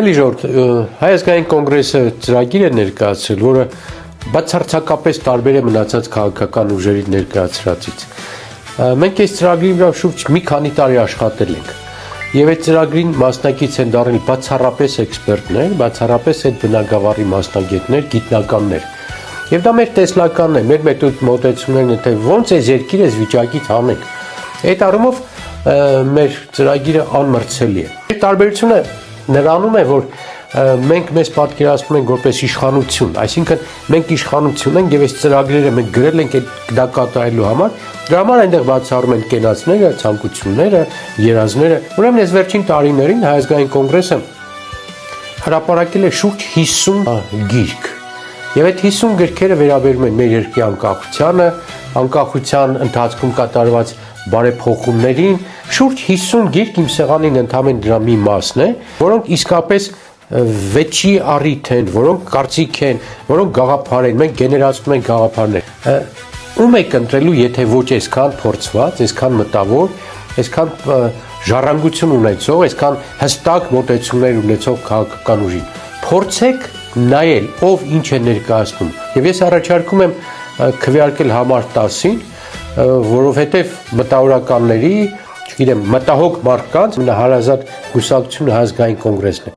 Էլի ժողովուրդ, Հայ ազգային կոնգրեսը ծրագիր է ներկայացրել, որը բացարձակապես տարբեր է մնացած քաղաքական ուժերի ներկայացրածից։ Մենք այս ծրագրի վրա շուրջ մի քանի տարի աշխատել ենք։ Եվ այդ ծրագրին մասնակից են դառել բացառապես էքսպերտներ, բացառապես այդ բնագավառի մասնագետներ, գիտնականներ։ Եվ դա մեր տեսլականն է, մեր մոտեցումներն են, թե ոնց այս երկիրը այս վիճակից հանենք։ Այդ առումով մեր ծրագիրը անմրցելի է։ Այդ տարբերությունը նրանում է, որ մենք մեզ պատկերացնում ենք որպես իշխանություն, այսինքն մենք իշխանություն ենք եւ այս ծրագրերը մենք գրել ենք դա կատարելու համար, դրա համար այնտեղ բացառում են կենացները, ցանկությունները, երազները։ Ուրեմն այս վերջին տարիներին Հայ ազգային կոնգրեսը հրապարակել է շուրջ 50 գիրք։ Եվ այդ 50 գրքերը վերաբերում են մեր երկրի անկախությանը, անկախության ընթացքում կատարված բարեփոխումներին, շուրջ 50 գիրք իմ սեղանին ընդամենը դրա մի մասն է, որոնք իսկապես վեճի առիթ են, որոնք կարծիք են, որոնք գաղափար են, մենք գեներացնում ենք գաղափարներ։ Ում եք ընտրելու, եթե ոչ այսքան փորձված, այսքան մտավոր, այսքան ժառանգություն ունեցող, այսքան հստակ մոտեցումներ ունեցող քաղաքական ուժին։ Փորձեք նայել, ով ինչ է ներկայացնում։ Եվ ես առաջարկում եմ քվեարկել համար 10-ին, որովհետև մտավորականների, չգիտեմ, մտահոգ մարդկանց հարազատ կուսակցությունը Հայ ազգային կոնգրեսն է։